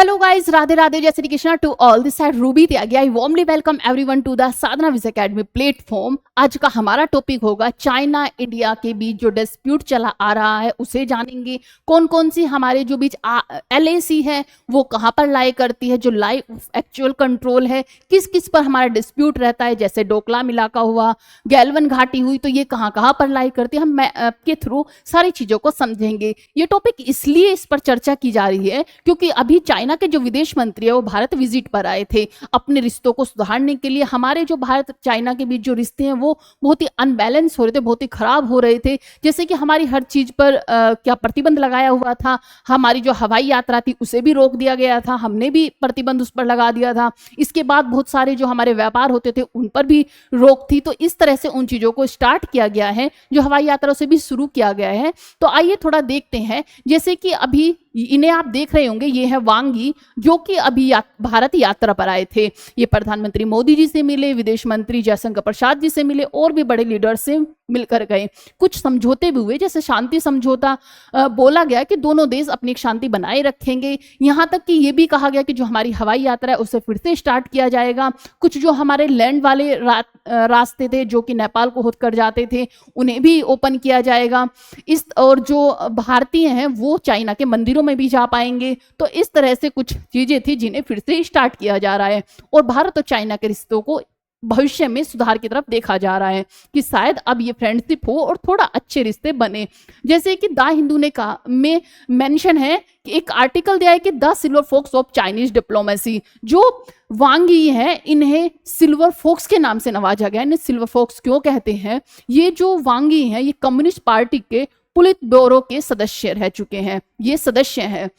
Hello guys, Radhe Radhe, जय Shri Krishna to all. This side Ruby Tyagi. I warmly welcome everyone to the Sadhna Vij academy platform. आज का हमारा topic होगा चाइना इंडिया के बीच जो डिस्प्यूट चला आ रहा है उसे जानेंगे। कौन कौन सी हमारे जो बीच LAC है वो कहाँ पर लाई करती है, जो लाइव एक्चुअल कंट्रोल है, किस किस पर हमारा डिस्प्यूट रहता है, जैसे डोकलाम इलाका हुआ, गैलवन घाटी हुई, तो ये कहाँ कहाँ पर लाई करती है। हम मैप के थ्रू सारी चीजों को समझेंगे। ये टॉपिक इसलिए इस पर चर्चा की जा रही है क्योंकि अभी चाइना के जो विदेश मंत्री है वो भारत विजिट पर आए थे अपने रिश्तों को सुधारने के लिए। हमारे जो भारत चाइना के बीच जो रिश्ते हैं वो बहुत ही अनबैलेंस हो रहे थे, बहुत ही खराब हो रहे थे। जैसे कि हमारी हर चीज पर क्या प्रतिबंध लगाया हुआ था। हमारी जो हवाई यात्रा थी उसे भी रोक दिया गया था, हमने भी प्रतिबंध उस पर लगा दिया था। इसके बाद बहुत सारे जो हमारे व्यापार होते थे उन पर भी रोक थी। तो इस तरह से उन चीजों को स्टार्ट किया गया है, जो हवाई यात्रा से भी शुरू किया गया है। तो आइए थोड़ा देखते हैं। जैसे कि अभी इन्हें आप देख रहे होंगे, ये है वांग यी, जो कि अभी भारत यात्रा पर आए थे। ये प्रधानमंत्री मोदी जी से मिले, विदेश मंत्री जयशंकर प्रसाद जी से मिले और भी बड़े लीडर से मिलकर गए। कुछ समझौते भी हुए, जैसे शांति समझौता बोला गया कि दोनों देश अपनी एक शांति बनाए रखेंगे। यहाँ तक कि ये भी कहा गया कि जो हमारी हवाई यात्रा है उसे फिर से स्टार्ट किया जाएगा। कुछ जो हमारे लैंड वाले रास्ते थे जो कि नेपाल को होकर जाते थे उन्हें भी ओपन किया जाएगा। और जो भारतीय हैं वो चाइना के मंदिरों में भी जा पाएंगे। तो इस तरह से कुछ चीजें थी जिन्हें फिर से स्टार्ट किया जा रहा है और भारत और चाइना के रिश्तों को भविष्य में सुधार की तरफ देखा जा रहा है कि शायद अब ये फ्रेंडशिप हो और थोड़ा अच्छे रिश्ते बने। जैसे कि द हिंदू ने कहा में मेंशन है कि एक आर्टिकल दिया है कि the silver fox of Chinese diplomacy, जो वांग यी है इन्हें सिल्वर फोक्स के नाम से नवाजा गया। इन्हें सिल्वर फोक्स क्यों कहते हैं? ये जो वांग यी हैं ये कम्युनिस्ट पार्टी के पुलित ब्यूरो के सदस्य रह चुके हैं, ये सदस्य हैं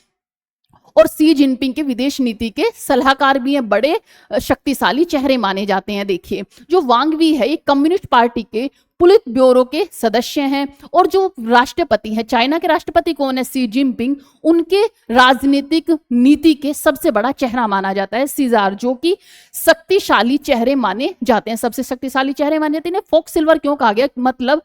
और शी जिनपिंग के विदेश नीति के सलाहकार भी हैं, बड़े शक्तिशाली चेहरे माने जाते हैं। देखिए, जो वांग यी है ये कम्युनिस्ट पार्टी के पुलित ब्यूरो के सदस्य हैं और जो राष्ट्रपति हैं, चाइना के राष्ट्रपति कौन है? शी जिनपिंग, उनके राजनीतिक नीति के सबसे बड़ा चेहरा माना जाता है सीजार, जो कि शक्तिशाली चेहरे माने जाते हैं, सबसे शक्तिशाली चेहरे माने जाते हैं। फोक्स सिल्वर क्यों कहा गया? मतलब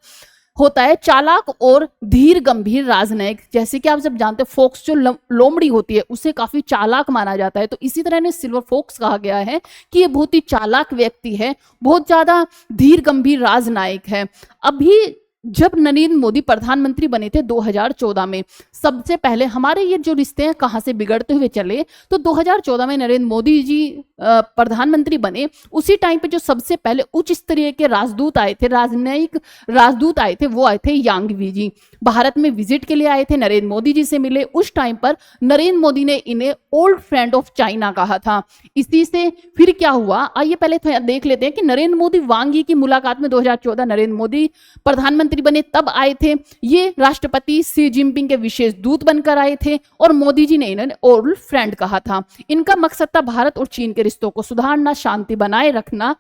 होता है चालाक और धीर गंभीर राजनयिक। जैसे कि आप जब जानते हैं फोक्स जो लोमड़ी होती है उसे काफी चालाक माना जाता है, तो इसी तरह ने सिल्वर फोक्स कहा गया है कि ये बहुत ही चालाक व्यक्ति है, बहुत ज्यादा धीर गंभीर राजनयिक है। अभी जब नरेंद्र मोदी प्रधानमंत्री बने थे 2014 में, सबसे पहले हमारे ये जो रिश्ते हैं कहाँ से बिगड़ते हुए चले, तो 2014 में नरेंद्र मोदी जी प्रधानमंत्री बने। उसी टाइम पे जो सबसे पहले उच्च स्तरीय के राजदूत आए थे, राजनयिक राजदूत आए थे, वो आए थे यांग वी जी। भारत में विजिट के लिए आए थे, नरेंद्र मोदी जी से मिले। उस टाइम पर नरेंद्र मोदी ने इन्हें ओल्ड फ्रेंड ऑफ चाइना कहा था। इसी से फिर क्या हुआ, आइए पहले तो देख लेते हैं कि नरेंद्र मोदी वांग यी की मुलाकात में 2014 नरेंद्र मोदी प्रधानमंत्री बने तब आए थे। ये राष्ट्रपति शी जिनपिंग के विशेष दूत बनकर आए थे और मोदी जी ने इन्हें ओल्ड फ्रेंड कहा था। इनका मकसद था भारत और चीन के रिश्तों को सुधारना, शांति बनाए रखना।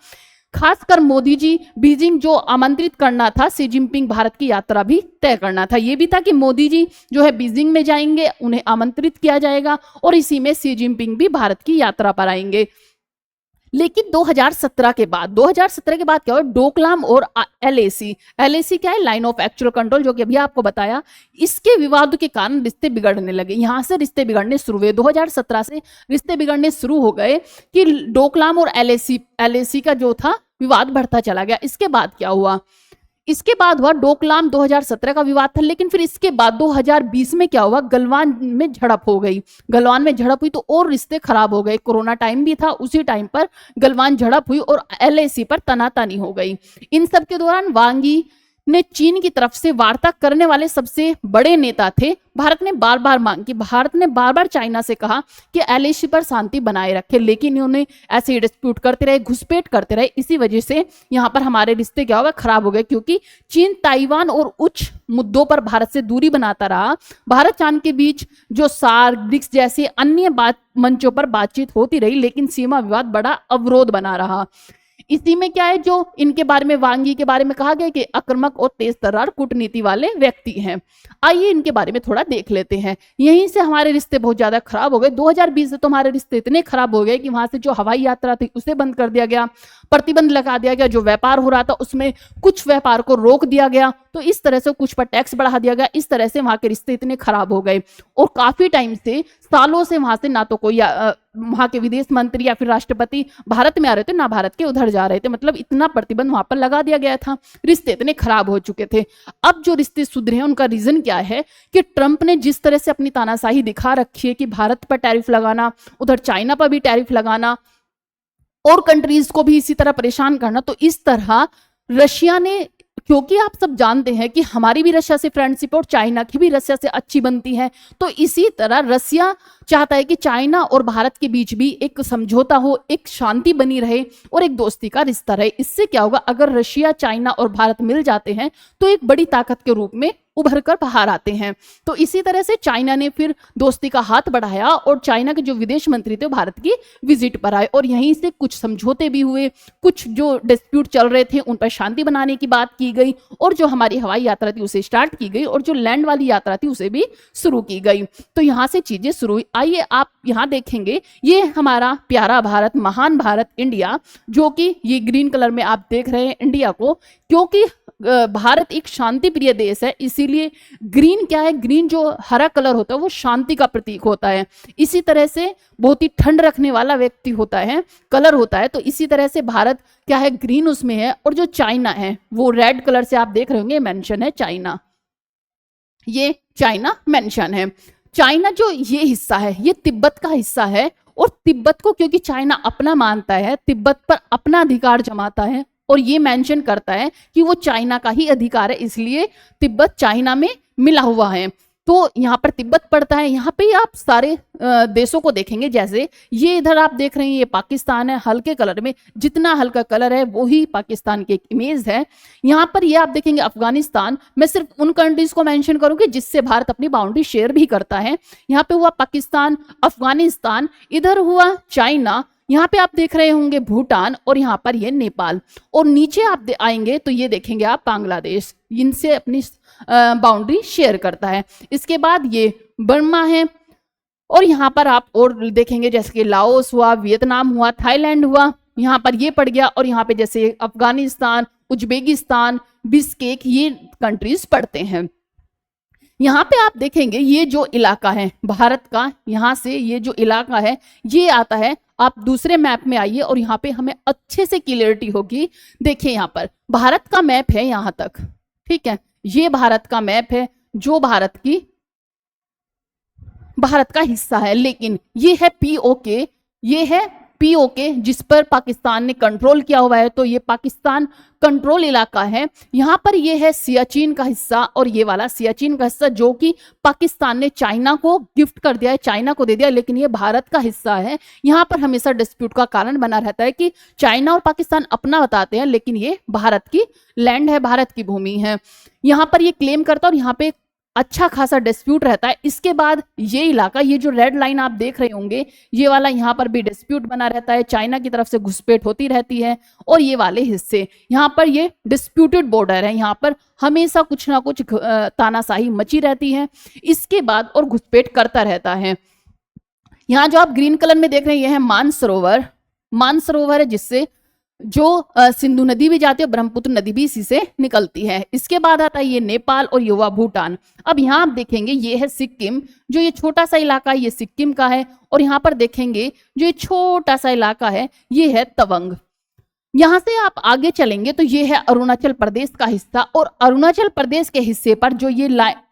खासकर मोदी जी बीजिंग जो आमंत्रित करना था, शी जिनपिंग भारत की यात्रा भी तय करना था। यह भी था कि मोदी जी जो है बीजिंग में जाएंगे, उन्हें आमंत्रित किया जाएगा और इसी में शी जिनपिंग भी भारत की यात्रा पर आएंगे। लेकिन 2017 के बाद क्या हुआ? डोकलाम और LAC क्या है? लाइन ऑफ एक्चुअल कंट्रोल, जो कि अभी आपको बताया। इसके विवाद के कारण रिश्ते बिगड़ने लगे। यहाँ से रिश्ते बिगड़ने शुरू हुए, 2017 से रिश्ते बिगड़ने शुरू हो गए कि डोकलाम और LAC का जो था विवाद बढ़ता चला गया। इसके बाद क्या हुआ? इसके बाद हुआ डोकलाम 2017 का विवाद था, लेकिन फिर इसके बाद 2020 में क्या हुआ? गलवान में झड़प हो गई। गलवान में झड़प हुई तो और रिश्ते खराब हो गए। कोरोना टाइम भी था, उसी टाइम पर गलवान झड़प हुई और LAC पर तनातनी हो गई। इन सब के दौरान वांग यी ने चीन की तरफ से वार्ता करने वाले सबसे बड़े नेता थे। भारत ने बार बार चाइना से कहा कि LAC पर शांति बनाए रखे, लेकिन उन्होंने ऐसे डिस्प्यूट करते रहे, घुसपैठ करते रहे। इसी वजह से यहाँ पर हमारे रिश्ते क्या हुआ? खराब हो गए, क्योंकि चीन ताइवान और उच्च मुद्दों पर भारत से दूरी बनाता रहा। भारत चाइना के बीच जो सार्क, ब्रिक्स जैसे अन्य मंचों पर बातचीत होती रही, लेकिन सीमा विवाद बड़ा अवरोध बना रहा। इसी में क्या है, जो इनके बारे में वांग यी के बारे में कहा गया कि आक्रामक और तेज तर्रार कूटनीति वाले व्यक्ति हैं। आइए इनके बारे में थोड़ा देख लेते हैं। यहीं से हमारे रिश्ते बहुत ज्यादा खराब हो गए। 2020 से तो हमारे रिश्ते इतने खराब हो गए कि वहां से जो हवाई यात्रा थी उसे बंद कर दिया गया, प्रतिबंध लगा दिया गया। जो व्यापार हो रहा था उसमें कुछ व्यापार को रोक दिया गया, तो इस तरह से कुछ पर टैक्स बढ़ा दिया गया। इस तरह से वहां के रिश्ते इतने खराब हो गए और काफी टाइम से सालों से वहां से ना तो कोई वहां के विदेश मंत्री या फिर राष्ट्रपति भारत में आ रहे थे, ना भारत के उधर जा रहे थे। मतलब इतना प्रतिबंध वहां पर लगा दिया गया था, रिश्ते इतने खराब हो चुके थे। अब जो रिश्ते सुधरे हैं उनका रीजन क्या है कि ट्रंप ने जिस तरह से अपनी तानाशाही दिखा रखी है कि भारत पर टैरिफ लगाना, उधर चाइना पर भी टैरिफ लगाना और कंट्रीज को भी इसी तरह परेशान करना, तो इस तरह रशिया ने, क्योंकि आप सब जानते हैं कि हमारी भी रशिया से फ्रेंडशिप और चाइना की भी रशिया से अच्छी बनती है, तो इसी तरह रशिया चाहता है कि चाइना और भारत के बीच भी एक समझौता हो, एक शांति बनी रहे और एक दोस्ती का रिश्ता रहे। इससे क्या होगा, अगर रशिया, चाइना और भारत मिल जाते हैं तो एक बड़ी ताकत के रूप में उभर कर बाहर आते हैं। तो इसी तरह से चाइना ने फिर दोस्ती का हाथ बढ़ाया और चाइना के जो विदेश मंत्री थे भारत की विजिट पर आए और यहीं से कुछ समझौते भी हुए, कुछ जो डिस्प्यूट चल रहे थे उन पर शांति बनाने की बात की गई और जो हमारी हवाई यात्रा थी उसे स्टार्ट की गई और जो लैंड वाली यात्रा थी उसे भी शुरू की गई। तो यहाँ से चीजें शुरू हुई। आइए आप यहाँ देखेंगे, ये हमारा प्यारा भारत, महान भारत इंडिया, जो कि ये ग्रीन कलर में आप देख रहे हैं इंडिया को, क्योंकि भारत एक शांति प्रिय देश है, इसीलिए ग्रीन क्या है, ग्रीन जो हरा कलर होता है वो शांति का प्रतीक होता है। इसी तरह से बहुत ही ठंड रखने वाला व्यक्ति होता है, कलर होता है। तो इसी तरह से भारत क्या है, ग्रीन उसमें है। और जो चाइना है वो रेड कलर से आप देख रहे होंगे, मेंशन है चाइना, ये चाइना मेंशन है। चाइना जो ये हिस्सा है ये तिब्बत का हिस्सा है और तिब्बत को क्योंकि चाइना अपना मानता है, तिब्बत पर अपना अधिकार जमाता है और ये मेंशन करता है कि वो चाइना का ही अधिकार है, इसलिए तिब्बत चाइना में मिला हुआ है। तो यहाँ पर तिब्बत पड़ता है। यहाँ पे आप सारे देशों को देखेंगे, जैसे ये इधर आप देख रहे हैं ये पाकिस्तान है, हल्के कलर में, जितना हल्का कलर है वो ही पाकिस्तान की एक इमेज है। यहाँ पर ये आप देखेंगे अफगानिस्तान। मैं सिर्फ उन कंट्रीज को मेंशन करूंगी जिससे भारत अपनी बाउंड्री शेयर भी करता है। यहाँ पे हुआ पाकिस्तान, अफगानिस्तान, इधर हुआ चाइना, यहाँ पे आप देख रहे होंगे भूटान और यहाँ पर ये नेपाल, और नीचे आप आएंगे तो ये देखेंगे आप बांग्लादेश, इनसे अपनी बाउंड्री शेयर करता है। इसके बाद ये बर्मा है और यहाँ पर आप और देखेंगे जैसे कि लाओस हुआ, वियतनाम हुआ, थाईलैंड हुआ, यहाँ पर ये पड़ गया। और यहाँ पे जैसे अफगानिस्तान, उज्बेकिस्तान, बिश्केक, ये कंट्रीज पड़ते हैं। यहाँ पे आप देखेंगे ये जो इलाका है भारत का, यहाँ से ये जो इलाका है ये आता है। आप दूसरे मैप में आइए और यहाँ पे हमें अच्छे से क्लियरिटी होगी। देखिए यहाँ पर भारत का मैप है यहाँ तक, ठीक है, ये भारत का मैप है जो भारत का हिस्सा है। लेकिन ये है पीओके, ये है पीओके जिस पर पाकिस्तान ने कंट्रोल किया हुआ है, तो ये पाकिस्तान कंट्रोल इलाका है। यहाँ पर ये है सियाचिन का हिस्सा और ये वाला सियाचिन का हिस्सा जो कि पाकिस्तान ने चाइना को गिफ्ट कर दिया है, चाइना को दे दिया, लेकिन ये भारत का हिस्सा है। यहाँ पर हमेशा डिस्प्यूट का कारण बना रहता है कि चाइना और पाकिस्तान अपना बताते हैं लेकिन ये भारत की लैंड है, भारत की भूमि है। यहाँ पर ये क्लेम करता है और यहाँ पे अच्छा खासा डिस्प्यूट रहता है। इसके बाद ये इलाका, ये जो रेड लाइन आप देख रहे होंगे, ये वाला, यहाँ पर भी डिस्प्यूट बना रहता है, चाइना की तरफ से घुसपैठ होती रहती है। और ये वाले हिस्से यहाँ पर ये डिस्प्यूटेड बॉर्डर है, यहाँ पर हमेशा कुछ ना कुछ तानाशाही मची रहती है, इसके बाद और घुसपैठ करता रहता है। यहाँ जो आप ग्रीन कलर में देख रहे हैं ये है मानसरोवर, मानसरोवर है जिससे जो सिंधु नदी भी जाती है, ब्रह्मपुत्र नदी भी इसी से निकलती है। इसके बाद आता है ये नेपाल और ये हुआ भूटान। अब यहाँ आप देखेंगे ये है सिक्किम, जो ये छोटा सा इलाका है ये सिक्किम का है। और यहाँ पर देखेंगे जो ये छोटा सा इलाका है ये है तवंग। यहाँ से आप आगे चलेंगे तो ये है अरुणाचल प्रदेश का हिस्सा, और अरुणाचल प्रदेश के हिस्से पर जो ये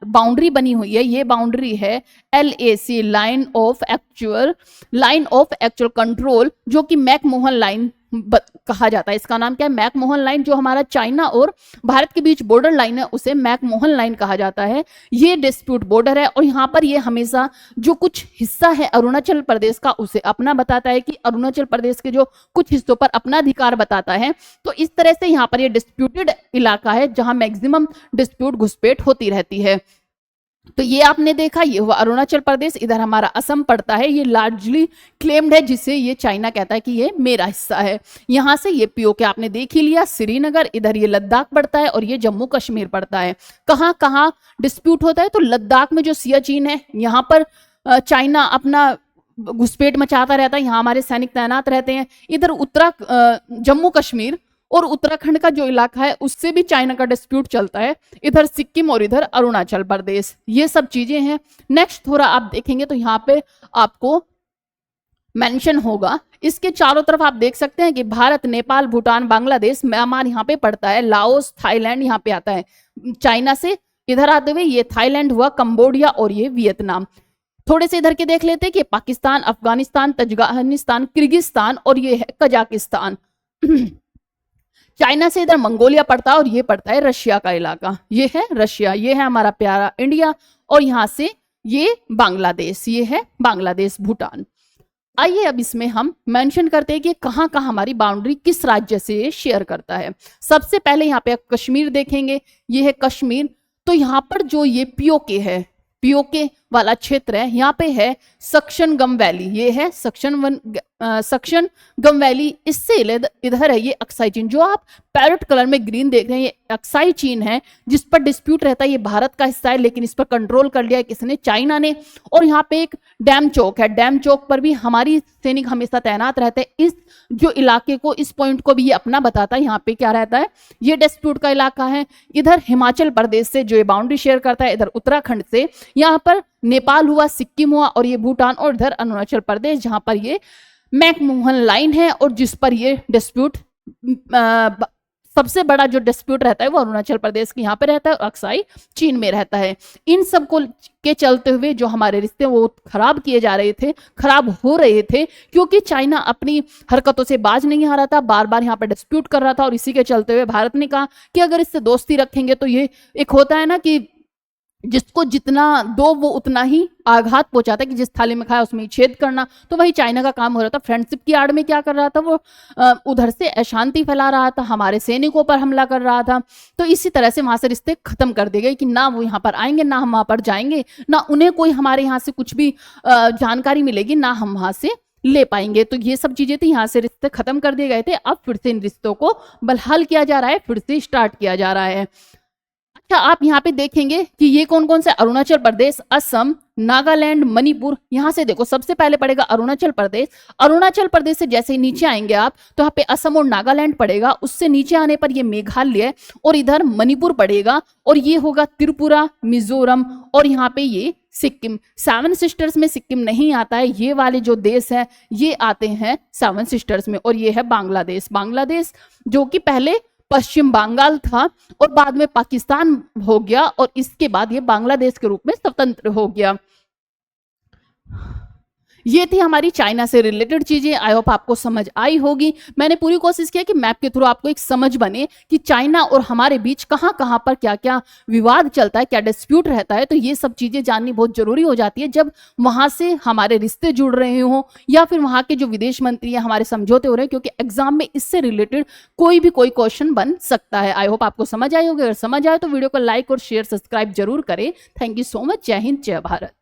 बाउंड्री बनी हुई है, ये बाउंड्री है LAC, line of actual control, जो कि मैकमोहन लाइन कहा जाता है। इसका नाम क्या है, मैकमोहन लाइन। जो हमारा चाइना और भारत के बीच बॉर्डर लाइन है उसे मैकमोहन लाइन कहा जाता है। ये डिस्प्यूट बॉर्डर है और यहाँ पर ये हमेशा जो कुछ हिस्सा है अरुणाचल प्रदेश का उसे अपना बताता है कि अरुणाचल प्रदेश के जो कुछ हिस्सों पर अपना अधिकार बताता है। तो इस तरह से यहाँ पर ये डिस्प्यूटेड इलाका है जहां मैक्सिमम डिस्प्यूट घुसपैठ होती रहती है। तो ये आपने देखा, ये हुआ अरुणाचल प्रदेश, इधर हमारा असम पड़ता है, ये लार्जली क्लेम्ड है जिसे ये चाइना कहता है कि ये मेरा हिस्सा है। यहाँ से ये पीओके आपने देख ही लिया, श्रीनगर, इधर ये लद्दाख पड़ता है और ये जम्मू कश्मीर पड़ता है। कहाँ कहाँ डिस्प्यूट होता है, तो लद्दाख में जो सियाचिन है यहाँ पर चाइना अपना घुसपैठ मचाता रहता है, यहाँ हमारे सैनिक तैनात रहते हैं। इधर जम्मू कश्मीर और उत्तराखंड का जो इलाका है उससे भी चाइना का डिस्प्यूट चलता है, इधर सिक्किम और इधर अरुणाचल प्रदेश, ये सब चीजें हैं। नेक्स्ट थोड़ा आप देखेंगे तो यहाँ पे आपको मेंशन होगा, इसके चारों तरफ आप देख सकते हैं कि भारत, नेपाल, भूटान, बांग्लादेश, म्यांमार यहाँ पे पड़ता है, लाओस, थाईलैंड यहाँ पे आता है। चाइना से इधर आते हुए ये थाईलैंड हुआ, कंबोडिया और ये वियतनाम। थोड़े से इधर के देख लेते हैं कि पाकिस्तान, अफगानिस्तान, तजाकिस्तान, किर्गिस्तान और ये है कजाकिस्तान। चाइना से इधर मंगोलिया पड़ता है और ये पड़ता है रशिया का इलाका, ये है रशिया, ये है हमारा प्यारा इंडिया, और यहां से ये बांग्लादेश, ये है बांग्लादेश, भूटान। आइए अब इसमें हम मेंशन करते हैं कि कहाँ कहाँ हमारी बाउंड्री किस राज्य से शेयर करता है। सबसे पहले यहाँ पे कश्मीर देखेंगे, ये है कश्मीर। तो यहाँ पर जो ये पीओके है, पीओके वाला क्षेत्र है, यहाँ पे है सक्शन गम वैली, ये है सक्शन गम वैली। इससे इधर है ये अक्साई चीन, जो आप पैरेट कलर में ग्रीन देख रहे हैं, ये अक्साई चीन है जिस पर डिस्प्यूट रहता है। ये भारत का हिस्सा है लेकिन इस पर कंट्रोल कर लिया है किसने? चाइना ने। और यहाँ पे एक डैम चौक है, डैम चौक पर भी हमारी सैनिक हमेशा तैनात रहते हैं। इस जो इलाके को, इस पॉइंट को भी ये अपना बताता है, यहाँ पे क्या रहता है, ये डिस्प्यूट का इलाका है। इधर हिमाचल प्रदेश से जो ये बाउंड्री शेयर करता है, इधर उत्तराखंड से, यहाँ पर नेपाल हुआ, सिक्किम हुआ और ये भूटान, और इधर अरुणाचल प्रदेश जहां पर ये मैकमोहन लाइन है और जिस पर ये डिस्प्यूट सबसे बड़ा जो डिस्प्यूट रहता है वो अरुणाचल प्रदेश के यहाँ पे रहता है और अक्साई चीन में रहता है। इन सब को के चलते हुए जो हमारे रिश्ते वो खराब किए जा रहे थे, खराब हो रहे थे, क्योंकि चाइना अपनी हरकतों से बाज नहीं आ रहा था, बार बार यहाँ पे डिस्प्यूट कर रहा था। और इसी के चलते हुए भारत ने कहा कि अगर इससे दोस्ती रखेंगे तो ये एक होता है ना कि जिसको जितना दो वो उतना ही आघात पहुंचाता है, कि जिस थाली में खाया उसमें ही छेद करना। तो वही चाइना का काम हो रहा था। फ्रेंडशिप की आड़ में क्या कर रहा था वो, उधर से अशांति फैला रहा था, हमारे सैनिकों पर हमला कर रहा था। तो इसी तरह से वहां से रिश्ते खत्म कर दिए गए कि ना वो यहाँ पर आएंगे, ना हम वहां पर जाएंगे, ना उन्हें कोई हमारे यहाँ से कुछ भी जानकारी मिलेगी, ना हम वहां से ले पाएंगे। तो ये सब चीजें थी, यहाँ से रिश्ते खत्म कर दिए गए थे। अब फिर से इन रिश्तों को बहाल किया जा रहा है, फिर से स्टार्ट किया जा रहा है। अच्छा, आप यहाँ पे देखेंगे कि ये कौन कौन से, अरुणाचल प्रदेश, असम, नागालैंड, मणिपुर। यहाँ से देखो सबसे पहले पड़ेगा अरुणाचल प्रदेश। अरुणाचल प्रदेश से जैसे ही नीचे आएंगे आप तो यहाँ पे असम और नागालैंड पड़ेगा। उससे नीचे आने पर ये मेघालय और इधर मणिपुर पड़ेगा, और ये होगा त्रिपुरा, मिजोरम और यहाँ पे ये सिक्किम। सेवन सिस्टर्स में सिक्किम नहीं आता है, ये वाले जो देश हैं ये आते हैं सेवन सिस्टर्स में। और ये है बांग्लादेश, बांग्लादेश जो कि पहले पश्चिम बंगाल था और बाद में पाकिस्तान हो गया, और इसके बाद ये बांग्लादेश के रूप में स्वतंत्र हो गया। ये थी हमारी चाइना से रिलेटेड चीजें। आई होप आपको समझ आई होगी। मैंने पूरी कोशिश की कि मैप के थ्रू आपको एक समझ बने कि चाइना और हमारे बीच कहां कहां पर क्या क्या विवाद चलता है, क्या डिस्प्यूट रहता है। तो ये सब चीजें जाननी बहुत जरूरी हो जाती है जब वहां से हमारे रिश्ते जुड़ रहे हो या फिर वहां के जो विदेश मंत्री है हमारे समझौते हो रहे हैं, क्योंकि एग्जाम में इससे रिलेटेड कोई क्वेश्चन बन सकता है। आई होप आपको समझ आई होगी। अगर समझ आए तो वीडियो को लाइक और शेयर, सब्सक्राइब जरूर करें। Thank you so much. जय हिंद, जय भारत।